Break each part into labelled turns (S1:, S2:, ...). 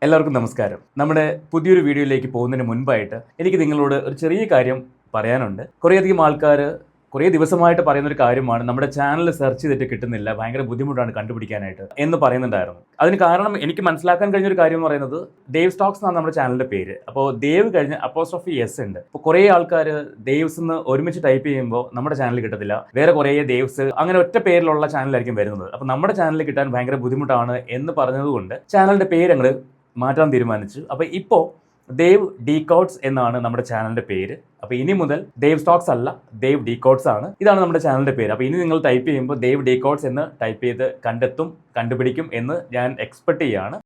S1: എല്ലാവർക്കും നമസ്കാരം. നമ്മുടെ പുതിയൊരു വീഡിയോയിലേക്ക് പോകുന്നതിന് മുൻപായിട്ട് എനിക്ക് നിങ്ങളോട് ഒരു ചെറിയ കാര്യം പറയാനുണ്ട്. കുറേയധികം ആൾക്കാർ കുറേ ദിവസമായിട്ട് പറയുന്നൊരു കാര്യമാണ്, നമ്മുടെ ചാനൽ സെർച്ച് ചെയ്തിട്ട് കിട്ടുന്നില്ല, ഭയങ്കര ബുദ്ധിമുട്ടാണ് കണ്ടുപിടിക്കാനായിട്ട് എന്ന് പറയുന്നുണ്ടായിരുന്നു. അതിന് കാരണം എനിക്ക് മനസ്സിലാക്കാൻ കഴിഞ്ഞൊരു കാര്യം എന്ന് പറയുന്നത്, ദേവ് സ്റ്റോക്സ് എന്നാണ് നമ്മുടെ ചാനലിൻ്റെ പേര്. അപ്പോൾ ദേവ് കഴിഞ്ഞ് അപ്പോസ്ട്രോഫി എസ് ഉണ്ട്. അപ്പോൾ കുറേ ആൾക്കാർ ദേവ്സ് എന്ന് ഒരുമിച്ച് ടൈപ്പ് ചെയ്യുമ്പോൾ നമ്മുടെ ചാനൽ കിട്ടത്തില്ല, വേറെ കുറേ ദേവ്സ് അങ്ങനെ ഒറ്റ പേരിലുള്ള ചാനലായിരിക്കും വരുന്നത്. അപ്പോൾ നമ്മുടെ ചാനൽ കിട്ടാൻ ഭയങ്കര ബുദ്ധിമുട്ടാണ് എന്ന് പറഞ്ഞതുകൊണ്ട് ചാനലിൻ്റെ പേര് അങ്ങ് മാറ്റാൻ തീരുമാനിച്ചു. അപ്പോൾ ഇപ്പോൾ ദേവ് ഡീകോഡ്സ് എന്നാണ് നമ്മുടെ ചാനലിന്റെ പേര്. അപ്പോൾ ഇനി മുതൽ ദേവ് സ്റ്റോക്സ് അല്ല, ദേവ് ഡീകോഡ്സ് ആണ്. ഇതാണ് നമ്മുടെ ചാനലിന്റെ പേര്. അപ്പോൾ ഇനി നിങ്ങൾ ടൈപ്പ് ചെയ്യുമ്പോൾ ദേവ് ഡീകോഡ്സ് എന്ന് ടൈപ്പ് ചെയ്ത് കണ്ടുപിടിക്കും എന്ന് ഞാൻ എക്സ്പെക്ട് ചെയ്യാണ്.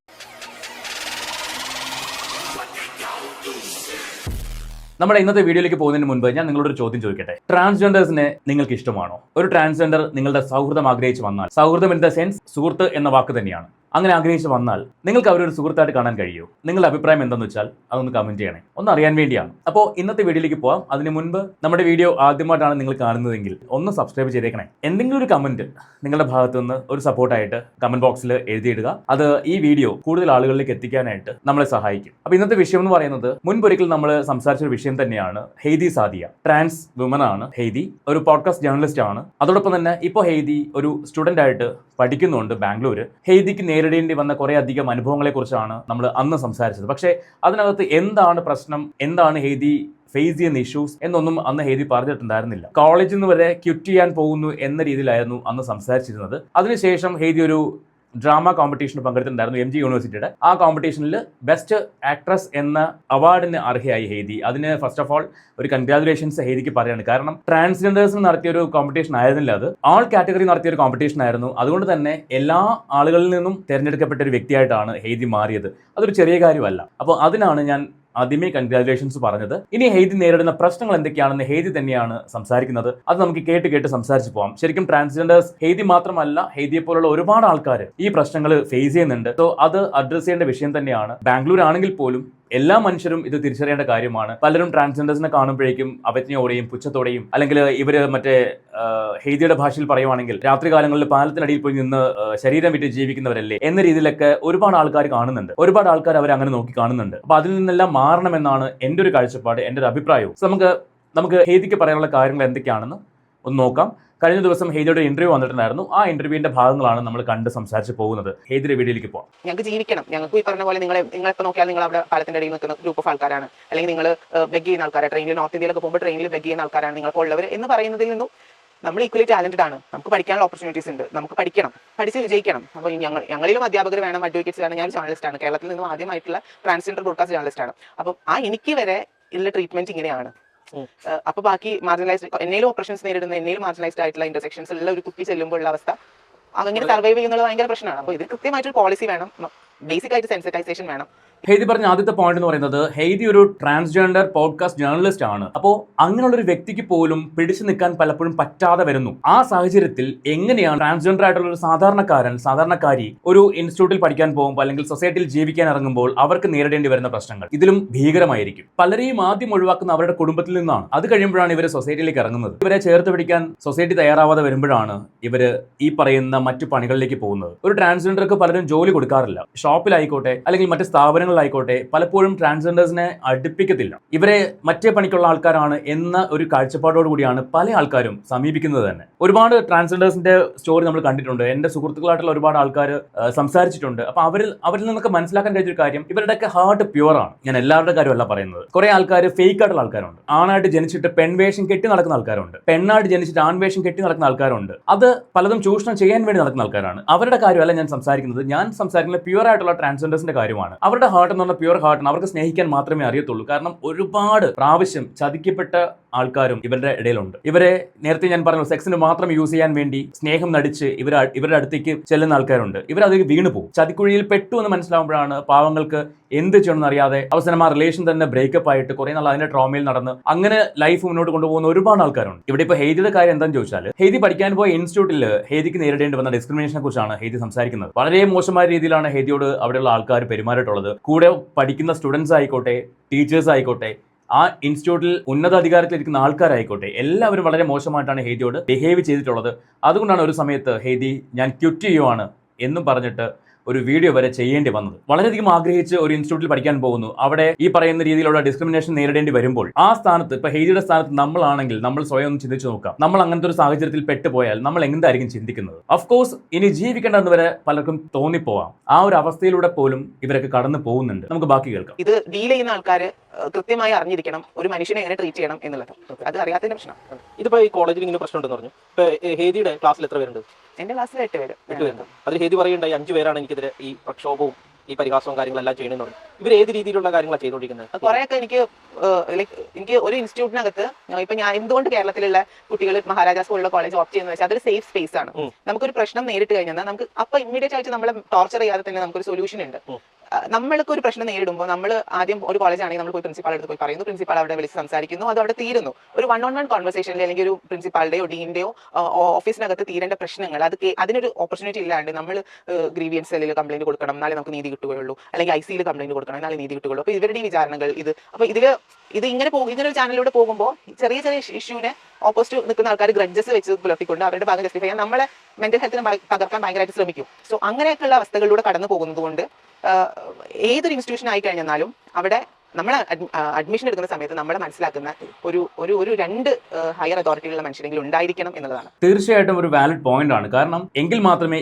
S1: നമ്മുടെ ഇന്നത്തെ വീഡിയോയിലേക്ക് പോകുന്നതിന് മുൻപ് ഞാൻ നിങ്ങളോട് ഒരു ചോദ്യം ചോദിക്കട്ടെ. ട്രാൻസ്ജെൻഡേഴ്സിനെ നിങ്ങൾക്ക് ഇഷ്ടമാണോ? ഒരു ട്രാൻസ്ജെൻഡർ നിങ്ങളുടെ സൗഹൃദം ആഗ്രഹിച്ച് വന്നാൽ, സൗഹൃദം ഇൻ ദ സെൻസ് സുഹൃത്ത് എന്ന വാക്ക് തന്നെയാണ്, അങ്ങനെ ആഗ്രഹിച്ച് വന്നാൽ നിങ്ങൾക്ക് അവരൊരു സുഹൃത്തായിട്ട് കാണാൻ കഴിയുമോ? നിങ്ങളുടെ അഭിപ്രായം എന്താണെന്ന് വെച്ചാൽ അതൊന്ന് കമന്റ് ചെയ്യണേ, ഒന്ന് അറിയാൻ വേണ്ടിയാണ്. അപ്പോൾ ഇന്നത്തെ വീഡിയോയിലേക്ക് പോകാം. അതിന് മുൻപ് നമ്മുടെ വീഡിയോ ആദ്യമായിട്ടാണ് നിങ്ങൾ കാണുന്നതെങ്കിൽ ഒന്ന് സബ്സ്ക്രൈബ് ചെയ്തേക്കണേ. എന്തെങ്കിലും ഒരു കമന്റ് നിങ്ങളുടെ ഭാഗത്തു നിന്ന് ഒരു സപ്പോർട്ടായിട്ട് കമന്റ് ബോക്സിൽ എഴുതിയിടുക. അത് ഈ വീഡിയോ കൂടുതൽ ആളുകളിലേക്ക് എത്തിക്കാനായിട്ട് നമ്മളെ സഹായിക്കും. അപ്പോൾ ഇന്നത്തെ വിഷയം എന്ന് പറയുന്നത്, മുൻപൊരിക്കൽ നമ്മൾ സംസാരിച്ചൊരു വിഷയം തന്നെയാണ്. ഹെയ്തി സാദിയ, ട്രാൻസ് വുമൻ ആണ് ഹെയ്തി, ഒരു പോഡ്കാസ്റ്റ് ജേർണലിസ്റ്റ് ആണ്. അതോടൊപ്പം തന്നെ ഇപ്പോൾ ഹെയ്തി ഒരു സ്റ്റുഡന്റ് ആയിട്ട് പഠിക്കുന്നുണ്ട് ബാംഗ്ലൂർ. ഹെയ്തിക്ക് നേരിടേണ്ടി വന്ന കുറേ അധികം അനുഭവങ്ങളെ കുറിച്ചാണ് നമ്മൾ അന്ന് സംസാരിച്ചത്. പക്ഷേ അതിനകത്ത് എന്താണ് പ്രശ്നം, എന്താണ് ഹെയ്തി ഫേസ് ചെയ്യുന്ന ഇഷ്യൂസ് എന്നൊന്നും അന്ന് ഹെയ്തി പറഞ്ഞിട്ടുണ്ടായിരുന്നില്ല. കോളേജിൽ നിന്ന് വരെ ക്വിറ്റ് ചെയ്യാൻ പോകുന്നു എന്ന രീതിയിലായിരുന്നു അന്ന് സംസാരിച്ചിരുന്നത്. അതിനുശേഷം ഹെയ്തി ഒരു ഡ്രാമ കോമ്പറ്റീഷന് പങ്കെടുത്തിട്ടുണ്ടായിരുന്നു, MG യൂണിവേഴ്സിറ്റിയുടെ. ആ കോമ്പറ്റീഷനിൽ ബെസ്റ്റ് ആക്ട്രസ് എന്ന അവാർഡിന് അർഹയായി ഹെയ്തി. അതിന് ഫസ്റ്റ് ഓഫ് ഓൾ ഒരു കൺഗ്രാജുലേഷൻസ് ഹെയ്തിക്ക് പറയാണ്. കാരണം ട്രാൻസ്ജെൻഡേഴ്സിന് നടത്തിയ ഒരു കോമ്പറ്റീഷൻ ആയിരുന്നില്ല, അത് ആൾ കാറ്റഗറി നടത്തിയ ഒരു കോമ്പറ്റീഷൻ ആയിരുന്നു. അതുകൊണ്ട് തന്നെ എല്ലാ ആളുകളിൽ നിന്നും തിരഞ്ഞെടുക്കപ്പെട്ട ഒരു വ്യക്തിയായിട്ടാണ് ഹെയ്തി മാറിയത്. അതൊരു ചെറിയ കാര്യമല്ല. അപ്പോൾ അതിനാണ് ഞാൻ ആദ്യമേ കൺഗ്രാജുലേഷൻസ് പറഞ്ഞത്. ഇനി ഹെയ്തി നേരിടുന്ന പ്രശ്നങ്ങൾ എന്തൊക്കെയാണെന്ന് ഹെയ്തി തന്നെയാണ് സംസാരിക്കുന്നത്. അത് നമുക്ക് കേട്ട് സംസാരിച്ച് പോകാം. ശരിക്കും ട്രാൻസ്ജെൻഡേഴ്സ്, ഹെയ്തി മാത്രമല്ല, ഹെയ്തിയെ പോലുള്ള ഒരുപാട് ആൾക്കാർ ഈ പ്രശ്നങ്ങൾ ഫേസ് ചെയ്യുന്നുണ്ട്. സോ അത് അഡ്രസ് ചെയ്യേണ്ട വിഷയം തന്നെയാണ്. ബാംഗ്ലൂർ ആണെങ്കിൽ പോലും എല്ലാ മനുഷ്യരും ഇത് തിരിച്ചറിയേണ്ട കാര്യമാണ്. പലരും ട്രാൻസ്ജെൻഡേഴ്സിനെ കാണുമ്പോഴേക്കും അവജ്ഞയോടെയും പുച്ഛത്തോടെയും, അല്ലെങ്കിൽ ഇവര് മറ്റേ ഹെയ്തിയുടെ ഭാഷയിൽ പറയുവാണെങ്കിൽ രാത്രികാലങ്ങളിൽ പാലത്തിനടിയിൽ പോയി നിന്ന് ശരീരം വിറ്റ് ജീവിക്കുന്നവരല്ലേ എന്ന രീതിയിലൊക്കെ ഒരുപാട് ആൾക്കാർ കാണുന്നുണ്ട്. ഒരുപാട് ആൾക്കാർ അവർ അങ്ങനെ നോക്കി കാണുന്നുണ്ട്. അപ്പൊ അതിൽ നിന്നെല്ലാം മാറണമെന്നാണ് എൻ്റെ ഒരു കാഴ്ചപ്പാട്, എൻ്റെ ഒരു അഭിപ്രായവും. നമുക്ക് ഹെയ്തിക്ക് പറയാനുള്ള കാര്യങ്ങൾ എന്തൊക്കെയാണെന്ന് ഒന്ന് നോക്കാം. കഴിഞ്ഞ ദിവസം ഹെയ്തിയുടെ ഇന്റർവ്യൂ വന്നിട്ടുണ്ടായിരുന്നു. ആ ഇന്റർവ്യൂവിന്റെ ഭാഗങ്ങളാണ് നമ്മൾ കണ്ട് സംസാരിച്ച് പോകുന്നത്. ഹെയ്തിയുടെ വീഡിയോയിലേക്ക് പോകാം.
S2: ഞങ്ങൾക്ക് ജീവിക്കണം. ഞങ്ങൾക്ക് ഈ പറഞ്ഞ പോലെ നിങ്ങളിപ്പോൾ നോക്കിയാൽ നിങ്ങൾ അവിടെ പാലത്തിന്റെ അടിയിൽ നിൽക്കുന്ന ഗ്രൂപ്പ് ഓഫ് ആൾക്കാരാണ്, അല്ലെങ്കിൽ നിങ്ങൾ ബെഗ് ചെയ്യുന്ന ആൾക്കാരാണ്. ട്രെയിനിൽ നോർത്ത് ഇന്ത്യയിലൊക്കെ പോകുമ്പോൾ ട്രെയിനിൽ ബെഗ് ചെയ്യുന്ന ആൾക്കാരാണ് നിങ്ങൾക്ക് ഉള്ളവർ എന്ന് പറയുന്നതിൽ നിന്നും നമ്മൾ ഈക്വലി ടാലന്റഡ് ആണ്. നമുക്ക് പഠിക്കാനുള്ള ഓപ്പർച്യൂണിറ്റീസ് ഉണ്ട്. നമുക്ക് പഠിച്ച് വിജയിക്കണം. അപ്പോൾ ഞങ്ങളിലും അധ്യാപകർ വേണം, അഡ്വക്കേറ്റ്സ് വേണം. ഞാൻ ജേർണലിസ്റ്റ് ആണ്, കേരളത്തിൽ നിന്നും ആദ്യമായിട്ടുള്ള ട്രാൻസ്ജെൻഡർ ബ്രോഡ്കാസ്റ്റ് ജേർണലിസ്റ്റ് ആണ്. അപ്പം എനിക്ക് വരെ ഉള്ള ട്രീറ്റ്മെന്റ് ഇങ്ങനെയാണ്. അപ്പൊ ബാക്കി മാർജിനലൈസ്ഡ്, എന്നേലും ഓപ്പറേഷൻസ് നേരിടുന്ന, എന്നേലും മാർജിനലൈസ്ഡ് ആയിട്ടുള്ള ഇന്റർസെക്ഷൻസ് ഉള്ള ഒരു കുട്ടി ചെല്ലുമ്പോൾ ഉള്ള അവസ്ഥ, അങ്ങനെ സർവൈവ് ചെയ്യുന്നത് ഭയങ്കര പ്രശ്നമാണ്. അപ്പോൾ ഇത് കൃത്യമായിട്ടൊരു പോളിസി വേണം, ബേസിക് ആയിട്ട് സെൻസിറ്റൈസേഷൻ വേണം.
S1: ഹെയ്തി പറഞ്ഞ ആദ്യത്തെ പോയിന്റ് എന്ന് പറയുന്നത്, ഹെയ്തി ഒരു ട്രാൻസ്ജെൻഡർ പോഡ്കാസ്റ്റ് ജേർണലിസ്റ്റ് ആണ്. അപ്പോൾ അങ്ങനെയുള്ള ഒരു വ്യക്തിക്ക് പോലും പിടിച്ചു നിൽക്കാൻ പലപ്പോഴും പറ്റാതെ വരുന്നു. ആ സാഹചര്യത്തിൽ എങ്ങനെയാണ് ട്രാൻസ്ജെൻഡർ ആയിട്ടുള്ള ഒരു സാധാരണക്കാരി ഒരു ഇൻസ്റ്റിറ്റ്യൂട്ടിൽ പഠിക്കാൻ പോകുമ്പോൾ അല്ലെങ്കിൽ സൊസൈറ്റിയിൽ ജീവിക്കാൻ ഇറങ്ങുമ്പോൾ അവർക്ക് നേരിടേണ്ടി വരുന്ന പ്രശ്നങ്ങൾ ഇതിലും ഭീകരമായിരിക്കും. പലരെയും ആദ്യം ഒഴിവാക്കുന്ന അവരുടെ കുടുംബത്തിൽ നിന്നാണ്. അത് കഴിയുമ്പോഴാണ് ഇവർ സൊസൈറ്റിയിലേക്ക് ഇറങ്ങുന്നത്. ഇവരെ ചേർത്ത് പിടിക്കാൻ സൊസൈറ്റി തയ്യാറാവാതെ വരുമ്പോഴാണ് ഇവര് ഈ പറയുന്ന മറ്റു പണികളിലേക്ക് പോകുന്നത്. ഒരു ട്രാൻസ്ജെൻഡർക്ക് പലരും ജോലി കൊടുക്കാറില്ല. ഷോപ്പിലായിക്കോട്ടെ അല്ലെങ്കിൽ മറ്റ് സ്ഥാപനങ്ങളിലായിക്കോട്ടെ പലപ്പോഴും ട്രാൻസ്ജെൻഡേഴ്സിനെ അടുപ്പിക്കത്തില്ല. ഇവരെ മറ്റേ പണിക്കുള്ള ആൾക്കാരാണ് എന്ന ഒരു കാഴ്ചപ്പാടോട് കൂടിയാണ് പല ആൾക്കാരും സമീപിക്കുന്നത് തന്നെ. ഒരുപാട് ട്രാൻസ്ജെൻഡേഴ്സിന്റെ സ്റ്റോറി നമ്മൾ കണ്ടിട്ടുണ്ട്. എന്റെ സുഹൃത്തുക്കളായിട്ടുള്ള ഒരുപാട് ആൾക്കാർ സംസാരിച്ചിട്ടുണ്ട്. അപ്പൊ അവരിൽ നിന്നൊക്കെ മനസ്സിലാക്കാൻ കഴിഞ്ഞൊരു കാര്യം, ഇവരുടെയൊക്കെ ഹാർട്ട് പ്യുവർ ആണ്. ഞാൻ എല്ലാവരുടെ കാര്യമല്ല പറയുന്നത്. കുറെ ആൾക്കാർ ഫേക്ക് ആയിട്ടുള്ള ആൾക്കാരുണ്ട്. ആണായിട്ട് ജനിച്ചിട്ട് പെൺവേഷം കെട്ടി നടക്കുന്ന ആൾക്കാരുണ്ട്. പെണ്ണായിട്ട് ജനിച്ചിട്ട് ആൺവേഷം കെട്ടി നടക്കുന്ന ആൾക്കാരുണ്ട്. അത് പലതും ചൂഷണം ചെയ്യാൻ വേണ്ടി നടക്കുന്ന ആൾക്കാരാണ്. അവരുടെ കാര്യമല്ല ഞാൻ സംസാരിക്കുന്നത്. ഞാൻ സംസാരിക്കുന്നത് പ്യുവർ ആയിട്ടുള്ള ട്രാൻസ്ജെൻഡേഴ്സിന്റെ കാര്യമാണ്. അവരുടെ ഹാർട്ട് എന്ന് പറഞ്ഞാൽ പ്യുവർ ഹാർട്ടാണ്. അവർക്ക് സ്നേഹിക്കാൻ മാത്രമേ അറിയത്തുള്ളൂ. കാരണം ഒരുപാട് പ്രാവശ്യം ചതിക്കപ്പെട്ട ആൾക്കാരും ഇവരുടെ ഇടയിലുണ്ട്. ഇവരെ നേരത്തെ ഞാൻ പറഞ്ഞു, സെക്സിന് മാത്രം യൂസ് ചെയ്യാൻ വേണ്ടി സ്നേഹം നടിച്ച് ഇവരുടെ അടുത്തേക്ക് ചെല്ലുന്ന ആൾക്കാരുണ്ട്. ഇവരത് വീണു പോകും. ചതിക്കുഴിയിൽ പെട്ടു എന്ന് മനസ്സിലാവുമ്പോഴാണ് പാവങ്ങൾക്ക് എന്ത് ചെയ്യണമെന്ന് അറിയാതെ അവസാനം ആ റിലേഷൻ തന്നെ ബ്രേക്കപ്പ് ആയിട്ട് കുറെ നാൾ അതിന്റെ ട്രോമയിൽ നടന്ന് അങ്ങനെ ലൈഫ് മുന്നോട്ട് കൊണ്ടുപോകുന്ന ഒരുപാട് ആൾക്കാരുണ്ട്. ഇവിടെ ഇപ്പോൾ ഹെയ്തിയുടെ കാര്യം എന്താണെന്ന് ചോദിച്ചാൽ, ഹെയ്തി പഠിക്കാൻ പോയ ഇൻസ്റ്റിറ്റ്യൂട്ടിൽ ഹെയ്തിക്ക് നേരിടേണ്ടി വന്ന ഡിസ്ക്രിമിനേഷനെ കുറിച്ചാണ് ഹെയ്തി സംസാരിക്കുന്നത്. വളരെ മോശമായ രീതിയിലാണ് ഹെയ്തിയോട് അവിടെയുള്ള ആൾക്കാർ പെരുമാറിയിട്ടുള്ളത്. കൂടെ പഠിക്കുന്ന സ്റ്റുഡൻസ് ആയിക്കോട്ടെ, ടീച്ചേഴ്സ് ആയിക്കോട്ടെ, ആ ഇൻസ്റ്റിറ്റ്യൂട്ടിൽ ഉന്നതാധികാരത്തിലിരിക്കുന്ന ആൾക്കാരായിക്കോട്ടെ, എല്ലാവരും വളരെ മോശമായിട്ടാണ് ഹെയ്തിയോട് ബിഹേവ് ചെയ്തിട്ടുള്ളത്. അതുകൊണ്ടാണ് ഒരു സമയത്ത് ഹെയ്തി ഞാൻ ക്വിറ്റ് ചെയ്യുവാണ് എന്നും പറഞ്ഞിട്ട് ഒരു വീഡിയോ വരെ ചെയ്യേണ്ടി വന്നത്. വളരെയധികം ആഗ്രഹിച്ച് ഒരു ഇൻസ്റ്റിറ്റ്യൂട്ടിൽ പഠിക്കാൻ പോകുന്നു, അവിടെ ഈ പറയുന്ന രീതിയിലുള്ള ഡിസ്ക്രിമിനേഷൻ നേരിടേണ്ടി വരുമ്പോൾ ആ സ്ഥാനത്ത്, ഇപ്പൊ ഹെയ്ദിയുടെ സ്ഥാനത്ത് നമ്മളാണെങ്കിൽ നമ്മൾ സ്വയം ഒന്ന് ചിന്തിച്ചു നോക്കാം. നമ്മൾ അങ്ങനത്തെ ഒരു സാഹചര്യത്തിൽ പെട്ടുപോയാൽ നമ്മൾ എന്തായിരിക്കും ചിന്തിക്കുന്നത്? ഓഫ് കോഴ്സ് ഇനി ജീവിക്കേണ്ടെന്ന് വരെ പലർക്കും തോന്നിപ്പോവാം. ആ ഒരു അവസ്ഥയിലൂടെ പോലും ഇവരൊക്കെ കടന്നു പോകുന്നുണ്ട്. നമുക്ക് ബാക്കി കേൾക്കാം.
S2: ഇത് ഡീൽ ചെയ്യുന്ന ആൾക്കാര് കൃത്യമായി അറിഞ്ഞിരിക്കണം ഒരു മനുഷ്യനെ എങ്ങനെ ട്രീറ്റ് ചെയ്യണം എന്നുള്ളത്. അത് അറിയാത്തതിന്റെ പ്രശ്നം.
S3: ഇതിപ്പോ ഈ കോളേജിൽ ഇങ്ങനെ പ്രശ്നം ഉണ്ടെന്ന് പറഞ്ഞു. ഇപ്പൊ ഹേദിയുടെ ക്ലാസ്സിൽ എത്ര പേരുണ്ട്?
S2: എന്റെ ക്ലാസ്സിൽ 8 പേര്.
S3: 8 പേരുണ്ട്. അതിൽ ഹേദി പറയുണ്ടായി 5 പേരാണ് എനിക്കെതിരെ ഈ പ്രക്ഷോഭവും ഈ പരിഹാസവും കാര്യങ്ങളെല്ലാം ചെയ്യണമെന്ന് പറഞ്ഞു. ഇവർ ഏത് രീതിയിലുള്ള കാര്യങ്ങളാണ് ചെയ്തുകൊണ്ടിരിക്കുന്നത്?
S2: കുറെയൊക്കെ എനിക്ക് ഒരു ഇൻസ്റ്റിറ്റ്യൂട്ടിനകത്ത് ഇപ്പൊ ഞാൻ എന്തുകൊണ്ട് കേരളത്തിലുള്ള കുട്ടികൾ മഹാരാജാസ് പോലുള്ള കോളേജ് ഓപ്റ്റ് ചെയ്യുന്നത് വെച്ചാൽ അതൊരു സേഫ് സ്പേസ് ആണ്. നമുക്കൊരു പ്രശ്നം നേരിട്ട് കഴിഞ്ഞാൽ നമുക്ക് അപ്പൊ ഇമ്മീഡിയറ്റ് ആയിട്ട് നമ്മളെ ടോർച്ചർ ചെയ്യാതെ തന്നെ നമുക്കൊരു സൊല്യൂഷൻ ഉണ്ട്. നമ്മൾക്ക് ഒരു പ്രശ്നം നേരിടുമ്പോൾ നമ്മൾ ആദ്യം ഒരു കോളേജ് ആണെങ്കിൽ നമ്മൾ പോയി പ്രിൻസിപ്പാൾ അടുത്ത് പോയി പറയുന്നു, പ്രിൻസിപ്പാൾ അവിടെ വിളിച്ച് സംസാരിക്കുന്നു, അത് അവിടെ തീരുന്നു. ഒരു 1-on-1 കോൺവെർസേഷനിൽ അല്ലെങ്കിൽ ഒരു പ്രിൻസിപ്പാളുടെയോ ഡീന്റെയോ ഓഫീസിനകത്ത് തീരേണ്ട പ്രശ്നങ്ങൾ അതിനൊരു ഓപ്പർച്യൂണിറ്റി ഇല്ലാണ്ട് നമ്മൾ ഗ്രീവിയൻസ് സെല്ലിൽ കംപ്ലൈന്റ് കൊടുക്കണം, എന്നാലേ നമുക്ക് നീതി കിട്ടുകയുള്ളൂ, അല്ലെങ്കിൽ IC-യിൽ കംപ്ലൈന്റ് കൊടുക്കണം, എന്നാലേ നീതി കിട്ടുകയുള്ളൂ. അപ്പോൾ ഇവരുടെ ഈ വിചാരണകൾ അപ്പൊ ഇത് ഇങ്ങനെ ഒരു ചാനലിലൂടെ പോകുമ്പോൾ ചെറിയ ചെറിയ ഇഷ്യൂവിനെ ഓപ്പോസിറ്റ് നിൽക്കുന്ന ആൾക്കാർ ഗ്രഡ്ജസ് വെച്ച് പുലർത്തിക്കൊണ്ട് അവരുടെ ഭാഗം ജസ്റ്റിഫൈ ചെയ്യാൻ നമ്മളെ മെന്റൽ ഹെൽത്തിനെ തകർക്കാൻ ഭയങ്കരമായിട്ട് ശ്രമിക്കും. സോ അങ്ങനെയൊക്കെയുള്ള അവസ്ഥകളിലൂടെ കടന്നു പോകുന്നത് കൊണ്ട് ഏതൊരു ഇൻസ്റ്റിറ്റ്യൂഷൻ ആയി കഴിഞ്ഞാലും അവിടെ നമ്മൾ അഡ്മിഷൻ എടുക്കുന്ന സമയത്ത് നമ്മളെ മനസ്സിലാക്കുന്ന ഒരു 2 ഹയർ അതോറിറ്റിയിലുള്ള മനുഷ്യരെങ്കിലും ഉണ്ടായിരിക്കണം എന്നുള്ളതാണ്.
S1: തീർച്ചയായിട്ടും ഒരു വാലിഡ് പോയിന്റ് ആണ്. കാരണം എങ്കിൽ മാത്രമേ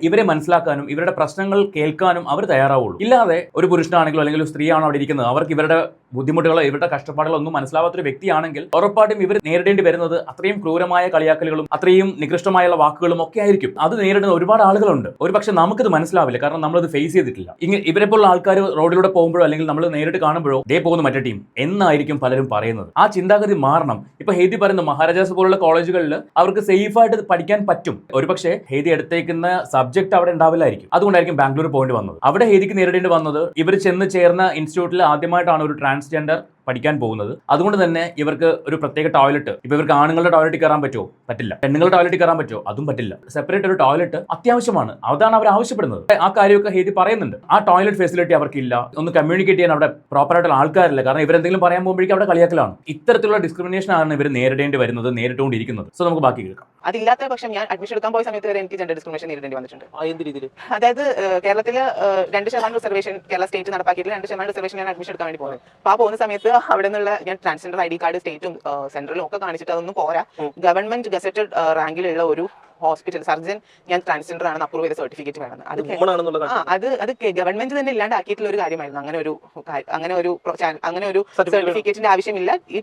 S1: ഇവരെ മനസ്സിലാക്കാനും ഇവരുടെ പ്രശ്നങ്ങൾ കേൾക്കാനും അവർ തയ്യാറാവുള്ളൂ. ഇല്ലാതെ ഒരു പുരുഷനാണെങ്കിലോ അല്ലെങ്കിൽ ഒരു സ്ത്രീയാണോ അവിടെ ഇരിക്കുന്നത്, അവർക്ക് ഇവരുടെ ബുദ്ധിമുട്ടുകളോ ഇവരുടെ കഷ്ടപ്പാടുകളോ ഒന്നും മനസ്സിലാവാത്തൊരു വ്യക്തിയാണെങ്കിൽ ഉറപ്പായിട്ടും ഇവർ നേരിടേണ്ടി വരുന്നത് അത്രയും ക്രൂരമായ കളിയാക്കലുകളും അത്രയും നികൃഷ്ടമായുള്ള വാക്കുകളും ഒക്കെ ആയിരിക്കും. അത് നേരിടുന്ന ഒരുപാട് ആളുകളുണ്ട്. ഒരുപക്ഷെ നമുക്കത് മനസ്സിലാവില്ല, കാരണം നമ്മളത് ഫേസ് ചെയ്തിട്ടില്ല. ഇവരെ പോലുള്ള ആൾക്കാർ റോഡിലൂടെ പോകുമ്പോഴോ അല്ലെങ്കിൽ നമ്മൾ നേരിട്ട് കാണുമ്പോഴോ ദേ പോകുന്ന മറ്റേ ടീം എന്നായിരിക്കും പലരും പറയുന്നത്. ആ ചിന്താഗതി മാറണം. ഇപ്പൊ ഹേദി പറയുന്ന മഹാരാജാസ് പോലുള്ള കോളേജുകളിൽ അവർക്ക് സേഫ് ആയിട്ട് പഠിക്കാൻ പറ്റും. ഒരുപക്ഷെ ഹേദി എടുത്തേക്കുന്ന സബ്ജക്ട് അവിടെ ഉണ്ടാവില്ലായിരിക്കും. അതുകൊണ്ടായിരിക്കും ബാംഗ്ലൂർ പോയിന്റ് വന്നത്. അവിടെ ഹേദിക്ക് നേരിടേണ്ടി വന്നത് ഇവർ ചെന്ന് ചേർന്ന ഇൻസ്റ്റിറ്റ്യൂട്ടിൽ ആദ്യമായിട്ടാണ് ഒരു ട്രാൻസ്ജെൻഡർ പഠിക്കാൻ പോകുന്നത്. അതുകൊണ്ട് തന്നെ ഇവർക്ക് ഒരു പ്രത്യേക ടോയ്ലറ്റ്, ഇപ്പൊ ഇവർക്ക് ആണുങ്ങളുടെ ടോയ്ലറ്റിൽ കയറാൻ പറ്റുമോ? പറ്റില്ല. പെണ്ണുങ്ങളുടെ ടോയ്ലറ്റിൽ കയറാൻ പറ്റുമോ? അതും പറ്റില്ല. സെപ്പറേറ്റ് ഒരു ടോയ്ലറ്റ് അത്യാവശ്യമാണ്. അതാണ് അവർ ആവശ്യപ്പെടുന്നത്. ആ കാര്യമൊക്കെ ഹേദി പറയുന്നുണ്ട്. ആ ടോയ്ലറ്റ് ഫെസിലിറ്റി അവർക്കില്ല. ഒന്ന് കമ്മ്യൂണിക്കേറ്റ് ചെയ്യാൻ അവിടെ പ്രോപ്പർ ആയിട്ടുള്ള ആൾക്കാരില്ല. കാരണം ഇവരെന്തെങ്കിലും പറയാൻ പോകുമ്പോഴേക്കും അവിടെ കളിയാക്കലാണ്. ഇത്തരത്തിലുള്ള ഡിസ്ക്രിമിനേഷൻ ആണ് ഇവർ നേരിടേണ്ടി വരുന്നത്, നേരിട്ടുകൊണ്ടിരിക്കുന്നത്. സോ നമുക്ക് ബാക്കി കേൾക്കാം.
S2: അതില്ലാത്ത പക്ഷം ഞാൻ അഡ്മിഷൻ എടുക്കാൻ പോയ സമയത്ത് വരെ എനിക്ക് ജെൻഡർ ഡിസ്ക്രിമിനേഷൻ നേരിടേണ്ടി വന്നിട്ടുണ്ട്.
S3: എന്ത് രീതിയിൽ?
S2: അതായത് കേരളത്തിൽ 2% റിസർവേഷൻ കേരള സ്റ്റേറ്റ് നടപ്പാക്കിയിട്ടില്ല. 2% റിസർവേഷൻ ഞാൻ അഡ്മിഷൻ എടുക്കാൻ വേണ്ടി പോകുന്നത്. അപ്പൊ ആ പോകുന്ന സമയത്ത് അവിടെ നിന്നുള്ള ഞാൻ ട്രാൻസ്ജെൻഡർ ID കാർഡ് സ്റ്റേറ്റും സെൻട്രലും ഒക്കെ കാണിച്ചിട്ട് അതൊന്നും പോരാ. ഗവൺമെന്റ് ഗസറ്റഡ് റാങ്കിലുള്ള ഒരു ഹോസ്പിറ്റൽ സർജൻ ഞാൻ ട്രാൻസ്ജെൻഡർ ആണെന്ന് അപ്രൂവ് ചെയ്ത സർട്ടിഫിക്കറ്റ് വേണം. അത് ഗവൺമെന്റ് തന്നെ ഇല്ലാണ്ടാക്കിയിട്ടുള്ള ഒരു കാര്യമായിരുന്നു. അങ്ങനെ ഒരു സർട്ടിഫിക്കറ്റിന്റെ ആവശ്യമില്ല. ഈ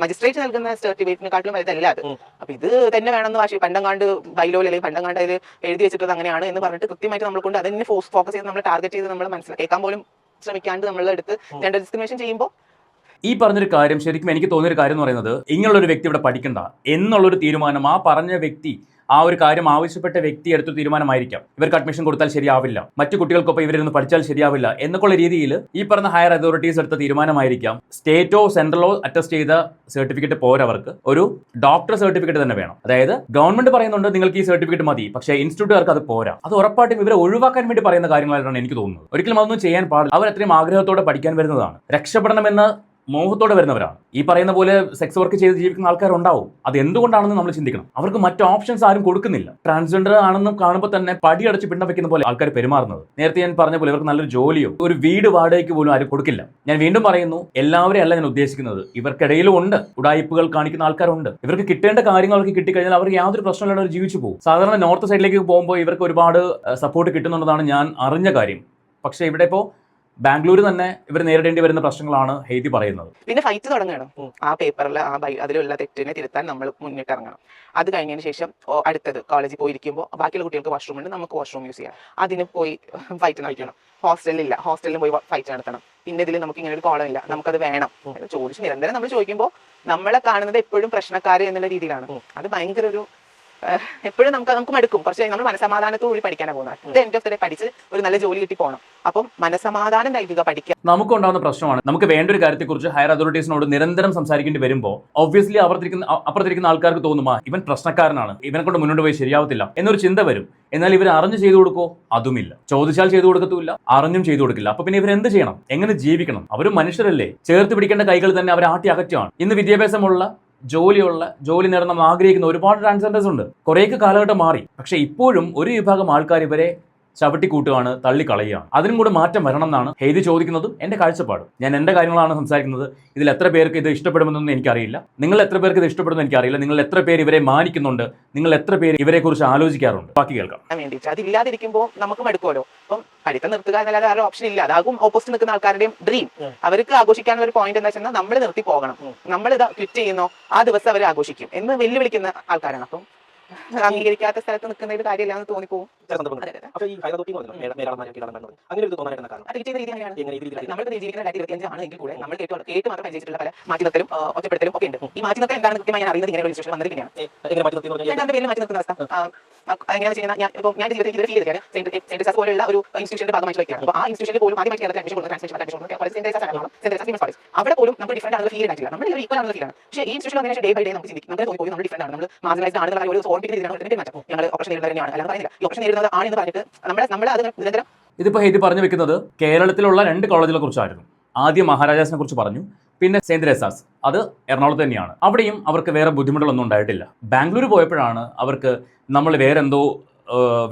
S2: മജിസ്ട്രേറ്റ് നൽകുന്ന സർട്ടിഫിക്കറ്റിനെക്കാട്ടിലും വലുതല്ല അത്. അപ്പൊ ഇത് തന്നെ വേണമെന്ന് വാശി പണ്ടങ്ങാണ്ട് ബൈലോയിൽ അല്ലെങ്കിൽ പണ്ടങ്ങാണ്ട് അതിൽ എഴുതി വെച്ചിട്ടത് അങ്ങനെയാണ് എന്ന് പറഞ്ഞിട്ട് കൃത്യമായിട്ട് നമ്മൾ കൊണ്ട് അതിനെ ഫോക്കസ് ചെയ്ത് നമ്മൾ ടാർഗറ്റ് ചെയ്ത് നമ്മൾ മനസ്സിലാക്കാൻ പോലും ശ്രമിക്കാണ്ട് നമ്മളെ അടുത്ത് ജെൻഡർ ഡിസ്ക്രിമിനേഷൻ ചെയ്യുമ്പോൾ
S1: ഈ പറഞ്ഞൊരു കാര്യം ശരിക്കും എനിക്ക് തോന്നിയൊരു കാര്യം എന്ന് പറയുന്നത്, ഇങ്ങനെയുള്ളൊരു വ്യക്തി ഇവിടെ പഠിക്കണ്ട എന്നുള്ളൊരു തീരുമാനം ആ പറഞ്ഞ വ്യക്തി, ആ ഒരു കാര്യം ആവശ്യപ്പെട്ട വ്യക്തി എടുത്ത തീരുമാനമായിരിക്കാം. ഇവർക്ക് അഡ്മിഷൻ കൊടുത്താൽ ശരിയാവില്ല, മറ്റു കുട്ടികൾക്കൊപ്പം ഇവരിന്ന് പഠിച്ചാൽ ശരിയാവില്ല എന്നൊക്കെയുള്ള രീതിയിൽ ഈ പറഞ്ഞ ഹയർ അതോറിറ്റീസ് എടുത്ത തീരുമാനമായിരിക്കാം. സ്റ്റേറ്റോ സെൻട്രലോ അറ്റസ്റ്റ് ചെയ്ത സർട്ടിഫിക്കറ്റ് പോരവർക്ക്, ഒരു ഡോക്ടർ സർട്ടിഫിക്കറ്റ് തന്നെ വേണം. അതായത് ഗവൺമെന്റ് പറയുന്നുണ്ട് നിങ്ങൾക്ക് ഈ സർട്ടിഫിക്കറ്റ് മതി, പക്ഷേ ഇൻസ്റ്റിറ്റ്യൂട്ടുകാർക്ക് അത് പോരാ. അത് ഉറപ്പായിട്ടും ഇവരെ ഒഴിവാക്കാൻ വേണ്ടി പറയുന്ന കാര്യങ്ങളായിട്ടാണ് എനിക്ക് തോന്നുന്നത്. ഒരിക്കലും അതൊന്നും ചെയ്യാൻ പാടില്ല. അവർ അത്രയും ആഗ്രഹത്തോടെ പഠിക്കാൻ വരുന്നതാണ്, രക്ഷപ്പെടണമെന്ന് മോഹത്തോടെ വരുന്നവരാണ്. ഈ പറയുന്ന പോലെ സെക്സ് വർക്ക് ചെയ്ത് ജീവിക്കുന്ന ആൾക്കാരുണ്ടാവും. അത് എന്തുകൊണ്ടാണെന്ന് നമ്മൾ ചിന്തിക്കണം. അവർക്ക് മറ്റു ഓപ്ഷൻസ് ആരും കൊടുക്കുന്നില്ല. ട്രാൻസ്ജെൻഡർ ആണെന്നും കാണുമ്പോൾ തന്നെ പടിയടച്ച് പിണ്ടം വെക്കുന്ന പോലെ ആൾക്കാർ പെരുമാറുന്നത്. നേരത്തെ ഞാൻ പറഞ്ഞ പോലെ ഇവർക്ക് നല്ലൊരു ജോലിയോ ഒരു വീട് വാടകയ്ക്ക് പോലും ആരും കൊടുക്കില്ല. ഞാൻ വീണ്ടും പറയുന്നു, എല്ലാവരെയും അല്ല ഞാൻ ഉദ്ദേശിക്കുന്നത്. ഇവർക്കിടയിലും ഉണ്ട് ഉടായിപ്പുകൾ കാണിക്കുന്ന ആൾക്കാരുണ്ട്. ഇവർക്ക് കിട്ടേണ്ട കാര്യങ്ങളൊക്കെ കിട്ടിക്കഴിഞ്ഞാൽ അവർക്ക് യാതൊരു പ്രശ്നമില്ലാതെ അവർ ജീവിച്ചു പോകും. സാധാരണ നോർത്ത് സൈഡിലേക്ക് പോകുമ്പോൾ ഇവർക്ക് ഒരുപാട് സപ്പോർട്ട് കിട്ടുന്നുണ്ടെന്നാണ് ഞാൻ അറിഞ്ഞ കാര്യം. പക്ഷേ ഇവിടെ ഇപ്പോൾ ബാംഗ്ലൂർ തന്നെ ഇവർ നേരിടേണ്ടി വരുന്ന പ്രശ്നങ്ങളാണ് ഹേദി പറയുന്നത്.
S2: പിന്നെ ഫൈറ്റ് തുടങ്ങണം. ആ പേപ്പറിൽ അതിലുള്ള തെറ്റിനെ തിരുത്താൻ നമ്മൾ മുന്നിട്ടിറങ്ങണം. അത് കഴിഞ്ഞതിന് ശേഷം അടുത്തത് കോളേജിൽ പോയിരിക്കുമ്പോൾ ബാക്കിയുള്ള കുട്ടികൾക്ക് വാഷ്റൂം ഉണ്ട്, നമുക്ക് വാഷ്റൂം യൂസ് ചെയ്യാം. അതിന് പോയി ഫൈറ്റ് നടത്തണം. ഹോസ്റ്റലിലില്ല, ഹോസ്റ്റലിൽ പോയി ഫൈറ്റ് നടത്തണം. പിന്നെ ഇതിൽ നമുക്ക് ഇങ്ങനെ ഒരു കോളം ഇല്ല, നമുക്കത് വേണം. ചോദിച്ച് നിരന്തരം നമ്മൾ ചോദിക്കുമ്പോൾ നമ്മളെ കാണുന്നത് എപ്പോഴും പ്രശ്നക്കാര് എന്നുള്ള രീതിയിലാണ്. അത് ഭയങ്കര ഒരു എപ്പോഴും നമുക്ക് മടുക്കും. പക്ഷേ നമ്മൾ മനസമാധാനത്തോടുകൂടി പഠിക്കാനാണ് പോകുന്നത്. എൻഡ് ഓഫ് ദ ഡേ പഠിച്ച് ഒരു നല്ല ജോലി കിട്ടി പോകണം. അപ്പം മനസമാധാനം നൽകുക, പഠിക്കുക.
S1: നമുക്കുണ്ടാകുന്ന പ്രശ്നമാണ്, നമുക്ക് വേണ്ട ഒരു കാര്യത്തെക്കുറിച്ച് ഹയർ അതോറിറ്റീസിനോട് നിരന്തരം സംസാരിക്കേണ്ടി വരുമ്പോൾ ഒബ്വിയസ്ലി അപ്പുറത്തിരിക്കുന്ന ആൾക്കാർക്ക് തോന്നുമാ ഇവൻ പ്രശ്നക്കാരനാണ്, ഇവനെ കൊണ്ട് മുന്നോട്ട് പോയി ശരിയാവത്തില്ല എന്നൊരു ചിന്ത വരും. എന്നാൽ ഇവർ അറിഞ്ഞു ചെയ്തു കൊടുക്കോ? അതുമില്ല. ചോദിച്ചാൽ ചെയ്തു കൊടുക്കത്തുമില്ല, അറിഞ്ഞും ചെയ്തു കൊടുക്കില്ല. അപ്പൊ പിന്നെ ഇവരെന്ത് ചെയ്യണം? എങ്ങനെ ജീവിക്കണം? അവരും മനുഷ്യരല്ലേ? ചേർത്ത് പിടിക്കേണ്ട കൈകൾ തന്നെ അവരെ ആട്ടി അകറ്റുകയാണ്. ഇന്ന് വിദ്യാഭ്യാസമുള്ള ജോലി നേടാൻ നമ്മൾ ആഗ്രഹിക്കുന്ന ഒരുപാട് ട്രാൻസ്ജെൻഡേഴ്സ് ഉണ്ട്. കുറേയൊക്കെ കാലഘട്ടം മാറി. പക്ഷെ ഇപ്പോഴും ഒരു വിഭാഗം ആൾക്കാർ ഇവരെ ചവിട്ടിക്കൂട്ടുകയാണ്, തള്ളിക്കളയുകയാണ്. അതിനും കൂടെ മാറ്റം വരണം എന്നാണ് ഹെയ്തി ചോദിക്കുന്നതും എൻ്റെ കാഴ്ചപ്പാട്. ഞാൻ എൻ്റെ കാര്യങ്ങളാണ് സംസാരിക്കുന്നത്. ഇതിൽ എത്ര പേർക്ക് ഇത് ഇഷ്ടപ്പെടുമെന്നൊന്നും എനിക്കറിയില്ല. നിങ്ങൾ എത്ര പേർക്ക് ഇത് ഇഷ്ടപ്പെടുമെന്ന് എനിക്കറിയില്ല. നിങ്ങൾ എത്ര പേര് ഇവരെ മാനിക്കുന്നുണ്ട്, നിങ്ങൾ എത്ര പേര് ഇവരെക്കുറിച്ച് ആലോചിക്കാറുണ്ട്? ബാക്കി കേൾക്കാം.
S2: വേണ്ടിയിട്ട് അതില്ലാതിരിക്കുമ്പോൾ നമുക്ക് മടുക്കുമല്ലോ. അപ്പം പഠിത്തം നിർത്തുക എന്നല്ലാതെ വേറെ ഓപ്ഷൻ ഇല്ല. അതാകും ഓപ്പോസിറ്റ് നിൽക്കുന്ന ആൾക്കാരുടെയും ഡ്രീം. അവർക്ക് ആഘോഷിക്കാനുള്ള ഒരു പോയിന്റ് എന്താ വെച്ചാൽ നമ്മൾ നിർത്തി പോകണം, നമ്മൾ ഇത് ക്വിറ്റ് ചെയ്യുന്നോ ആ ദിവസം അവർ ആഘോഷിക്കും എന്ന് വെല്ലുവിളിക്കുന്ന ആൾക്കാരാണ്. അപ്പം അംഗീകരിക്കാത്ത സ്ഥലത്ത് നിൽക്കുന്ന ഒരു കാര്യമില്ല എന്ന് തോന്നിപ്പോകും.
S3: അപ്പൊ ഈ ഹൈദരാബാദി അങ്ങനെ ഒരു തോന്നാനായിട്ട് കാരണം
S2: അത് ചെയ്യുന്ന രീതി അങ്ങനെയാണ്.
S3: എങ്ങനെ രീതിയിൽ
S2: നമ്മൾ ജീവിക്കുന്ന 2025 ആണ് എങ്കിൽ കൂടെ നമ്മൾ കേട്ട് മാത്രം പരിചയിച്ചിട്ടുള്ള പല മാറ്റി നിർത്തലും ഒറ്റപ്പെടുത്തലും ഒക്കെ ഉണ്ട്. ഈ മാറ്റി നിർത്തൽ എന്താണെന്ന് കൃത്യമായി ഞാൻ അറിയുന്നത് ഇങ്ങനെ ഒരു ഇൻസ്റ്റിറ്റ്യൂഷൻ വന്നിരിക്കുകയാണ്.
S3: എങ്ങനെ മാറ്റി നിർത്തി
S2: രണ്ടാമത്തെ പേരിൽ മാറ്റി നിർത്തുന്ന അവസ്ഥ എങ്ങനെയാണ് ചെയ്യുന്നത്? ഞാൻ ജീവിതത്തിൽ ഇതുവരെ ഫീൽ ചെയ്തിട്ടാണ് സെന്റ് സാസ് പോലുള്ള ഒരു ഇൻസ്റ്റിറ്റ്യൂഷന്റെ ഭാഗമായിട്ട് വ്യക്തിയാണ്. അപ്പോൾ ആ ഇൻസ്റ്റിറ്റ്യൂഷനിൽ പോലും ആദ്യമായിട്ട് കേരളത്തിൽ അഡ്മിഷൻ കൊടുക്കുന്ന അവിടെ പോലും നമുക്ക് ഡിഫറൻറ്റ് ആണെന്ന് ഫീൽ ആയിട്ടില്ല. നമ്മൾ ഈക്വൽ ആണെന്ന് ഫീലാണ്. പക്ഷേ ഈ ഇൻസ്റ്റിറ്റ്യൂഷൻ അങ്ങനെ ഡേ ബൈ ഡേ നമുക്ക് ചിന്തിക്കും, നമുക്ക് തോന്നിപ്പോയി നമ്മൾ ഡിഫറൻറ്റ് ആണ്, നമ്മൾ മാർജിനലൈസ്ഡ് ആണെന്നുള്ള ഒരു ഓർമ്മിപ്പിക്കുന്ന രീതിയിലാണ് മാറ്റം. ഞങ്ങൾ ഓപ്പറേഷൻ നേരിടുന്നത് തന്നെയാണ്, അല്ലാതെ പറയുന്നില്ല. ഈ ഓപ്പറേഷൻ നേരിടുന്നത് ആണെന്ന് പറഞ്ഞിട്ട് നമ്മൾ അത് നിരന്തരം
S1: ഇതിപ്പോൾ ഹെയ്തി പറഞ്ഞു വെക്കുന്നത് കേരളത്തിലുള്ള 2 കോളേജുകളെ കുറിച്ചായിരുന്നു. ആദ്യം മഹാരാജാസിനെ കുറിച്ച് പറഞ്ഞു, പിന്നെ സെന്റ് തെരേസാസ്, അത് എറണാകുളത്ത് തന്നെയാണ്. അവിടെയും അവർക്ക് വേറെ ബുദ്ധിമുട്ടുകളൊന്നും ഉണ്ടായിട്ടില്ല. ബാംഗ്ലൂർ പോയപ്പോഴാണ് അവർക്ക് നമ്മൾ വേറെന്തോ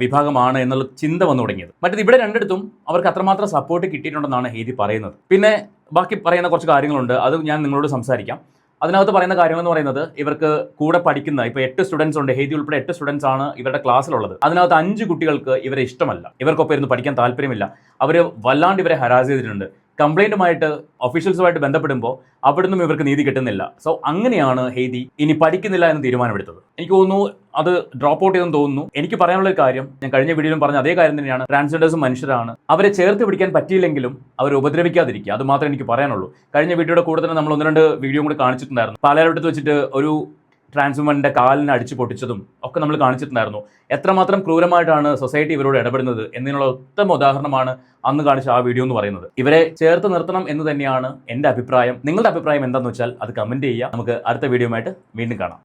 S1: വിഭാഗമാണ് എന്നുള്ള ചിന്ത വന്നു തുടങ്ങിയത്. മറ്റേത് ഇവിടെ രണ്ടിടത്തും അവർക്ക് അത്രമാത്രം സപ്പോർട്ട് കിട്ടിയിട്ടുണ്ടെന്നാണ് ഹെയ്തി പറയുന്നത്. പിന്നെ ബാക്കി പറയുന്ന കുറച്ച് കാര്യങ്ങളുണ്ട്, അത് ഞാൻ നിങ്ങളോട് സംസാരിക്കാം. അതിനകത്ത് പറയുന്ന കാര്യങ്ങൾ എന്ന് പറയുന്നത്, ഇവർക്ക് കൂടെ പഠിക്കുന്ന ഇപ്പോൾ 8 സ്റ്റുഡൻസ് ഉണ്ട്, ഹെയ്തി ഉൾപ്പെടെ 8 സ്റ്റുഡൻസ് ആണ് ഇവരുടെ ക്ലാസ്സിലുള്ളത്. അതിനകത്ത് 5 കുട്ടികൾക്ക് ഇവരെ ഇഷ്ടമല്ല, ഇവർക്കൊപ്പം ഇരുന്ന് പഠിക്കാൻ താല്പര്യമില്ല. അവർ വല്ലാണ്ട് ഇവരെ ഹരാസ് ചെയ്തിട്ടുണ്ട്. കംപ്ലൈൻറ്റുമായിട്ട് ഒഫീഷ്യൽസുമായിട്ട് ബന്ധപ്പെടുമ്പോൾ അവിടുന്ന് ഇവർക്ക് നീതി കിട്ടുന്നില്ല. സോ അങ്ങനെയാണ് ഹെയ്തി ഇനി പഠിക്കുന്നില്ല എന്ന് തീരുമാനമെടുത്തത്. എനിക്ക് തോന്നുന്നു അത് ഡ്രോപ്പ് ഔട്ട് ചെയ്തെന്ന് തോന്നുന്നു. എനിക്ക് പറയാനുള്ള ഒരു കാര്യം, ഞാൻ കഴിഞ്ഞ വീഡിയോയിലും പറഞ്ഞ അതേ കാര്യം തന്നെയാണ്. ട്രാൻസ്ജെൻഡേഴ്സും മനുഷ്യരാണ്, അവരെ ചേർത്ത് പിടിക്കാൻ പറ്റിയില്ലെങ്കിലും അവരെ ഉപദ്രവിക്കാതിരിക്കുക, അത് മാത്രമേ എനിക്ക് പറയാനുള്ളൂ. കഴിഞ്ഞ വീഡിയോയുടെ കൂടെ തന്നെ നമ്മൾ 1-2 വീഡിയോ കൂടി കാണിച്ചിട്ടുണ്ടായിരുന്നു. പാലാരിവട്ടത്ത് വെച്ചിട്ട് ഒരു ട്രാൻസ് വുമന്റെ കാലിനെ അടിച്ചു പൊട്ടിച്ചതും ഒക്കെ നമ്മൾ കാണിച്ചിട്ടുണ്ടായിരുന്നു. എത്രമാത്രം ക്രൂരമായിട്ടാണ് സൊസൈറ്റി ഇവരോട് ഇടപെടുന്നത് എന്നതിനുള്ള ഉത്തമ ഉദാഹരണമാണ് അന്ന് കാണിച്ച ആ വീഡിയോ എന്ന് പറയുന്നത്. ഇവരെ ചേർത്ത് നിർത്തണം എന്ന് തന്നെയാണ് എൻ്റെ അഭിപ്രായം. നിങ്ങളുടെ അഭിപ്രായം എന്താണെന്ന് വെച്ചാൽ അത് കമൻറ്റ് ചെയ്യുക. നമുക്ക് അടുത്ത വീഡിയോയുമായിട്ട് വീണ്ടും കാണാം.